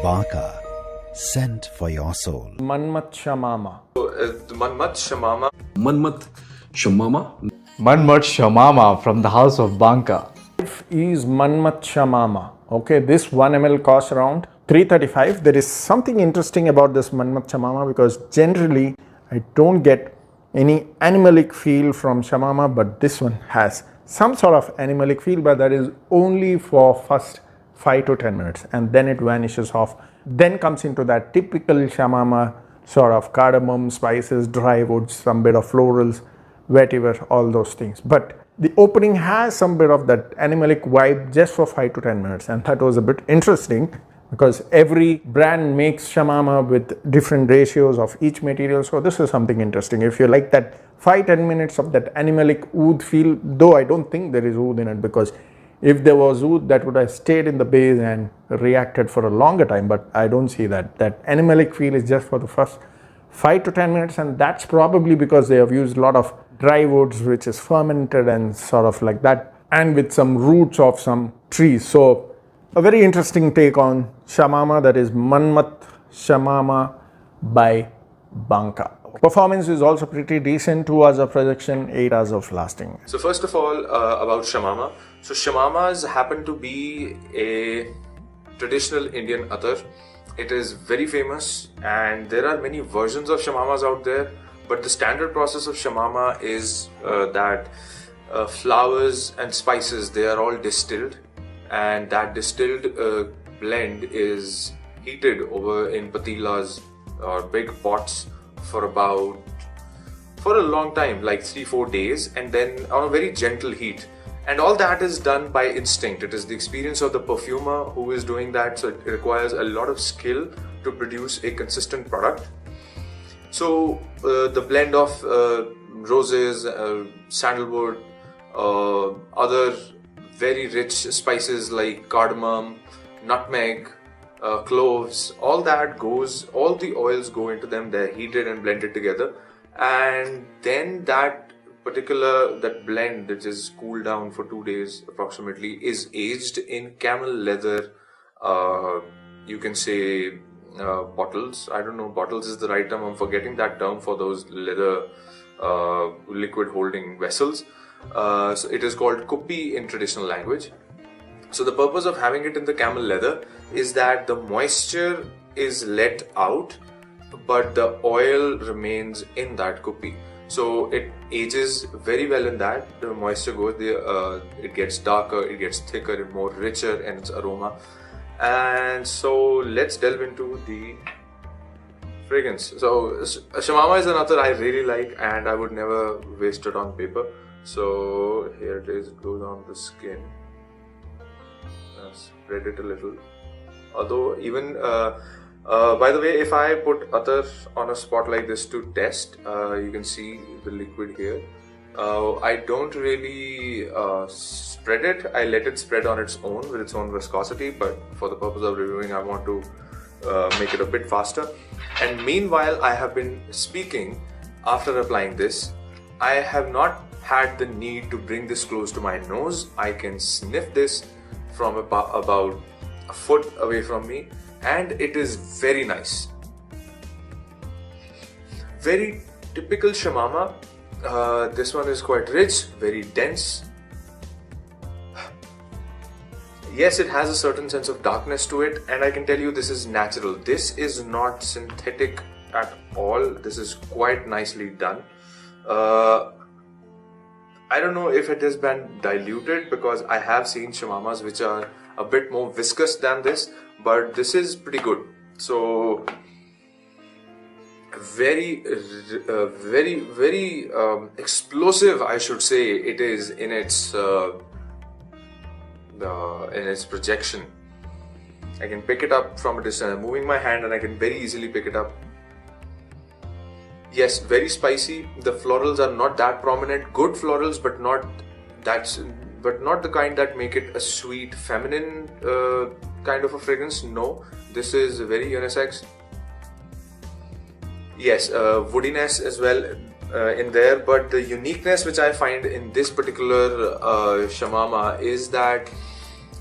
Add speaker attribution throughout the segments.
Speaker 1: Baanka, scent for your soul.
Speaker 2: Manmath Shamama.
Speaker 3: Manmath Shamama.
Speaker 4: Manmath Shamama.
Speaker 5: Manmath Shamama from the house of Baanka.
Speaker 2: Is Manmath Shamama. Okay, this 1 ml costs around 335. There is something interesting about this Manmath Shamama because generally I don't get any animalic feel from Shamama, but this one has some sort of animalic feel, but that is only for first 5 to 10 minutes and then it vanishes off. Then comes into that typical Shamama sort of cardamom, spices, dry woods, some bit of florals, vetiver, all those things. But the opening has some bit of that animalic vibe just for 5 to 10 minutes, and that was a bit interesting because every brand makes Shamama with different ratios of each material. So this is something interesting. If you like that 5-10 minutes of that animalic oud feel, though I don't think there is oud in it, because if there was oud, that would have stayed in the base and reacted for a longer time, but I don't see that. That animalic feel is just for the first 5 to 10 minutes, and that's probably because they have used a lot of dry woods which is fermented and sort of like that, and with some roots of some trees. So a very interesting take on Shamama, that is Manmath Shamama by Baanka. Performance is also pretty decent, 2 hours of projection, 8 hours of lasting.
Speaker 3: So first of all, about Shamama. So Shamamas happen to be a traditional Indian attar. It is very famous and there are many versions of Shamamas out there, but the standard process of Shamama is that flowers and spices, they are all distilled, and that distilled blend is heated over in patilas or big pots for a long time, like 3-4 days, and then on a very gentle heat. And all that is done by instinct. It is the experience of the perfumer who is doing that, so it requires a lot of skill to produce a consistent product. So the blend of roses, sandalwood, other very rich spices like cardamom, nutmeg, cloves, all the oils go into them, they're heated and blended together, and then that blend, which is cooled down for 2 days approximately, is aged in camel leather, you can say bottles. I don't know, bottles is the right term, I'm forgetting that term for those leather liquid holding vessels. So it is called kuppi in traditional language. So the purpose of having it in the camel leather is that the moisture is let out, but the oil remains in that kuppi. So it ages very well in that. The moisture goes there, it gets darker, it gets thicker, and more richer in its aroma. And so let's delve into the fragrance. So Shamama is an attar I really like and I would never waste it on paper. So here it is, it goes on the skin. Spread it a little. Although even by the way, if I put attar on a spot like this to test, you can see the liquid here. I don't really spread it. I let it spread on its own with its own viscosity, but for the purpose of reviewing, I want to make it a bit faster. And meanwhile, I have been speaking after applying this. I have not had the need to bring this close to my nose. I can sniff this from about a foot away from me, and it is very nice. Very typical Shamama. This one is quite rich, very dense. Yes, it has a certain sense of darkness to it, and I can tell you this is natural. This is not synthetic at all. This is quite nicely done. I don't know if it has been diluted, because I have seen Shamamas which are a bit more viscous than this, but this is pretty good. So very explosive, I should say, it is in its projection. I can pick it up from a distance. I'm moving my hand and I can very easily pick it up. Yes, very spicy. The florals are not that prominent. Good florals, but not the kind that make it a sweet, feminine kind of a fragrance. No, this is very unisex. Yes, woodiness as well in there, but the uniqueness which I find in this particular Shamama is that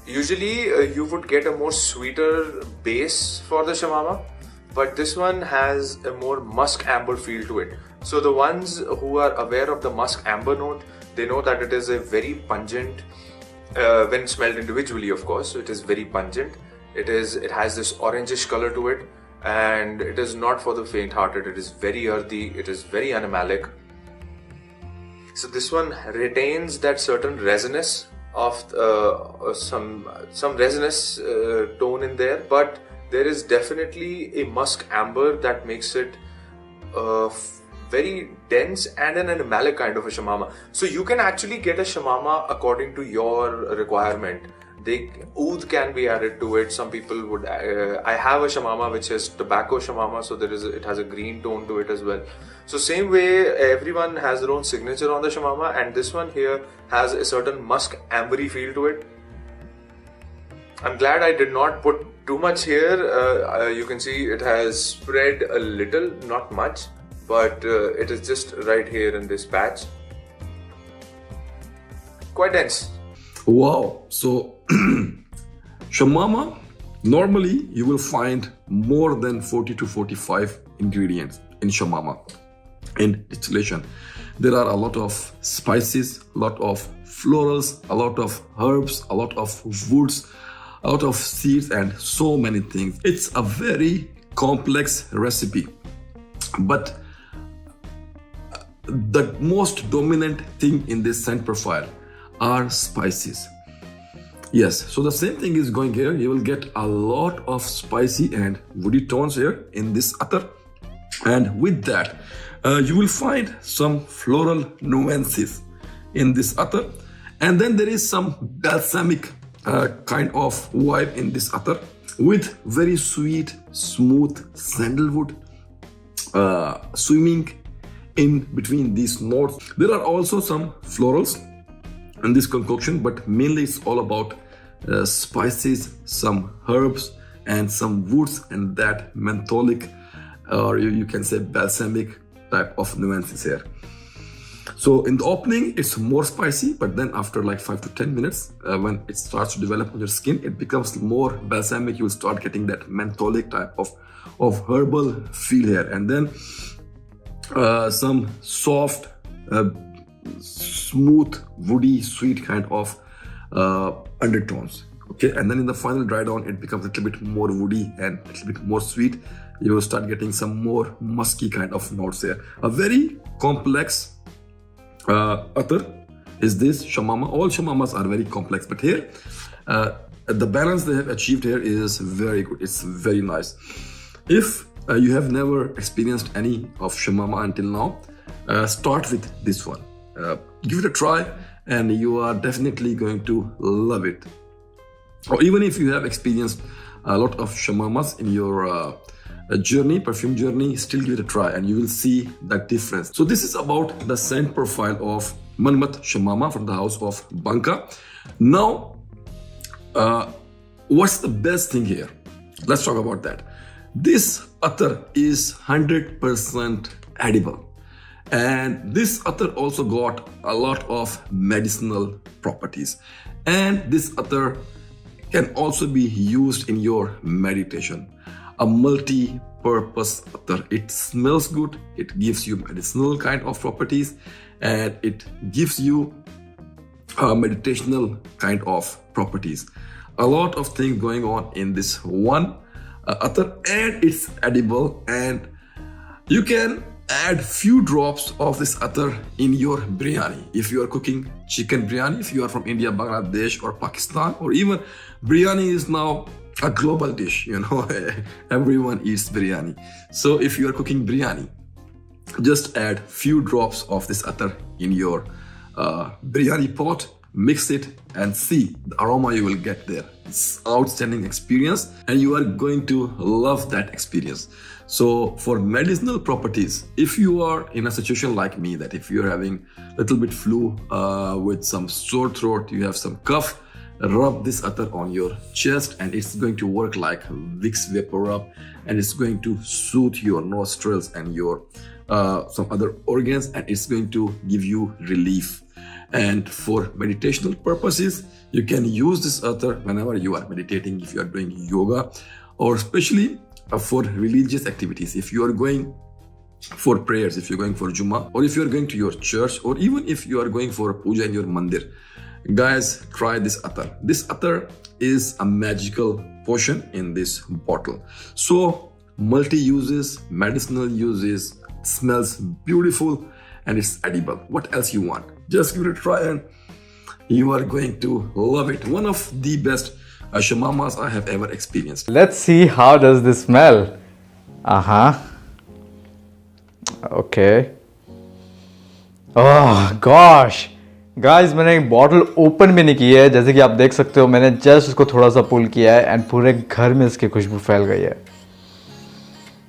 Speaker 3: Usually you would get a more sweeter base for the Shamama, but this one has a more musk amber feel to it. So the ones who are aware of the musk amber note, they know that it is a very pungent, when smelled individually of course, it is very pungent. It has this orangish color to it, and it is not for the faint hearted. It is very earthy, it is very animalic. So this one retains that certain resinous of some resinous tone in there, but there is definitely a musk amber that makes it very dense and an animalic kind of a Shamama. So you can actually get a Shamama according to your requirement. Oud can be added to it. Some people would. I have a Shamama which is tobacco Shamama, so it has a green tone to it as well. So same way, everyone has their own signature on the Shamama, and this one here has a certain musk ambery feel to it. I'm glad I did not put too much here. You can see it has spread a little, not much, but it is just right here in this patch. Quite dense.
Speaker 4: Wow. So Shamama, normally you will find more than 40 to 45 ingredients in Shamama. In distillation, there are a lot of spices, a lot of florals, a lot of herbs, a lot of woods, a lot of seeds, and so many things. It's a very complex recipe, but the most dominant thing in this scent profile are spices. Yes, so the same thing is going here. You will get a lot of spicy and woody tones here in this attar, and with that you will find some floral nuances in this attar, and then there is some balsamic kind of vibe in this attar with very sweet, smooth sandalwood swimming in between these notes. There are also some florals in this concoction, but mainly it's all about spices, some herbs, and some woods, and that mentholic, or you can say balsamic type of nuances here. So in the opening, it's more spicy, but then after like 5 to 10 minutes, when it starts to develop on your skin, it becomes more balsamic. You'll start getting that mentholic type of herbal feel here, and then some soft, smooth, woody, sweet kind of undertones. Okay, and then in the final dry down, it becomes a little bit more woody and a little bit more sweet. You will start getting some more musky kind of notes there. A very complex attar is this Shamama. All Shamamas are very complex, but here the balance they have achieved here is very good. It's very nice. If you have never experienced any of Shamama until now, start with this one. Give it a try, and you are definitely going to love it. Or even if you have experienced a lot of Shamamas in your journey, perfume journey, still give it a try, and you will see that difference. So this is about the scent profile of Manmath Shamama from the house of Baanka. Now, what's the best thing here? Let's talk about that. This attar is 100% edible. And this attar also got a lot of medicinal properties. And this attar can also be used in your meditation. A multi-purpose attar. It smells good, it gives you medicinal kind of properties, and it gives you meditational kind of properties. A lot of things going on in this one attar, and it's edible, and you can add few drops of this attar in your biryani. If you are cooking chicken biryani, if you are from India, Bangladesh, or Pakistan, or even biryani is now a global dish, you know, everyone eats biryani. So if you are cooking biryani, just add few drops of this attar in your biryani pot, mix it, and see the aroma you will get there. It's outstanding experience, and you are going to love that experience. So for medicinal properties, if you are in a situation like me, that if you're having a little bit flu with some sore throat, you have some cough, rub this attar on your chest, and it's going to work like Vicks Vapor Rub, and it's going to soothe your nostrils and your some other organs, and it's going to give you relief. And for meditational purposes, you can use this attar whenever you are meditating, if you are doing yoga, or especially for religious activities. If you are going for prayers, if you're going for Jummah, or if you're going to your church, or even if you are going for a puja in your mandir, guys, try this attar. This attar is a magical potion in this bottle. So multi-uses, medicinal uses, smells beautiful, and it's edible. What else you want? Just give it a try and you are going to love it. One of the best shamamas I have ever experienced.
Speaker 5: Let's see how does this smell. Okay. Oh gosh. Guys, मैंने एक bottle open भी नहीं की है, जैसे कि आप देख सकते हो मैंने जस्ट उसको थोड़ा सा पुल किया है एंड पूरे घर में इसकी खुशबू फैल गई है.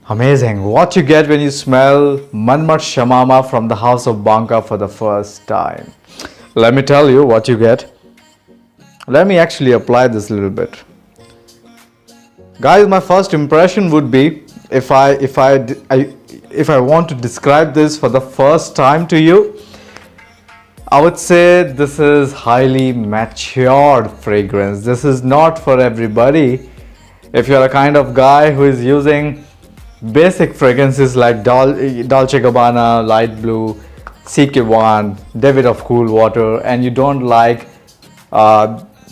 Speaker 5: Amazing. What you get when you smell Manmath Shamama from the house of Baanka for the first time. Let me tell you what you get. Let me actually apply this a little bit. Guys, my first impression would be, if I want to describe this for the first time to you, I would say this is highly matured fragrance. This is not for everybody. If you're a kind of guy who is using basic fragrances like Dolce & Gabbana, Light Blue, CK1, David of Cool Water, and you don't like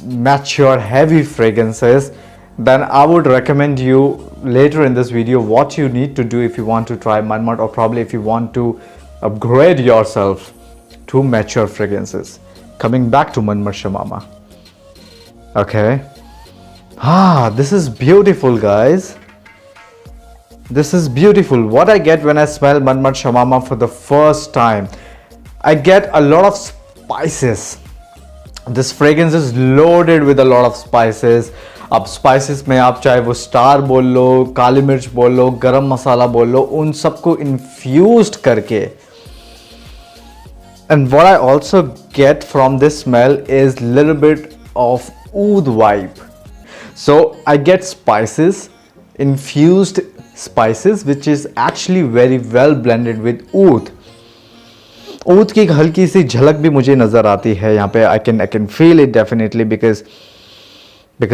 Speaker 5: mature heavy fragrances, then I would recommend you later in this video what you need to do if you want to try Manmath, or probably if you want to upgrade yourself to mature fragrances. Coming back to Manmath Shamama. Okay. This is beautiful, guys. This is beautiful. What I get when I smell Manmath Shamama for the first time, I get a lot of spices. This fragrance is loaded with a lot of spices. अब spices में आप चाहे वो star बोल लो, काली मिर्च बोल लो, गरम मसाला बोल लो, उन सबको infused करके. And what I also get from this smell is little bit of oud vibe. So I get spices, infused spices, which is actually very well blended with oud. Oud की एक हल्की सी झलक भी मुझे नजर आती है यहाँ पे. I can feel it definitely because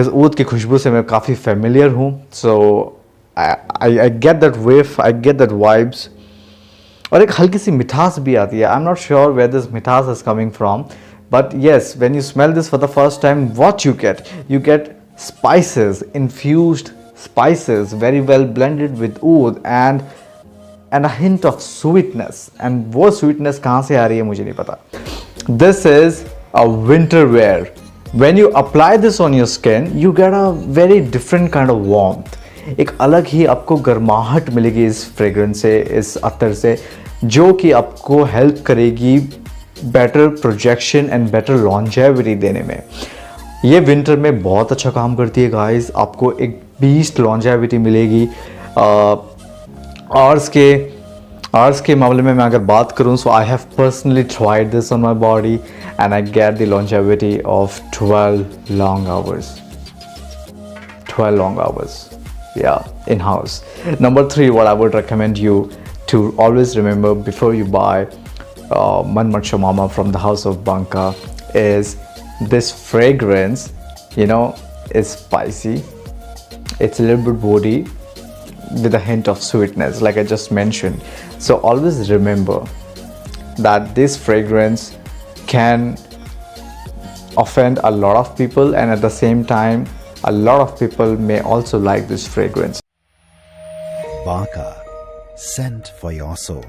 Speaker 5: oud की खुशबू से मैं काफ़ी familiar हूँ. So I get that whiff, I get that vibes. और एक हल्की सी मिठास भी आती है. I'm not sure where this मिठास is coming from, but yes, when you smell this for the first time, what you get spices, infused spices, very well blended with oud and a hint of sweetness. And वो sweetness कहाँ से आ रही है मुझे नहीं पता. This is a winter wear. When you apply this on your skin, you get a very different kind of warmth. एक अलग ही आपको गर्माहट मिलेगी इस फ्रेग्रेंस से, इस अत्तर से, जो कि आपको हेल्प करेगी better projection and better longevity देने में. ये विंटर में बहुत अच्छा काम करती है गाइस. आपको एक बीस्ट लॉन्जेविटी मिलेगी. आवर्स के मामले में मैं अगर बात करूं, so I have personally tried this on my body and I get the longevity of 12 long hours. 12 long hours. Yeah, in house. Number 3, what I would recommend you to always remember before you buy Manmath Shamama from the house of Baanka is this fragrance, is spicy. It's a little bit woody with a hint of sweetness, like I just mentioned. So always remember that this fragrance can offend a lot of people, and at the same time, a lot of people may also like this fragrance.
Speaker 1: Baanka, scent for your soul.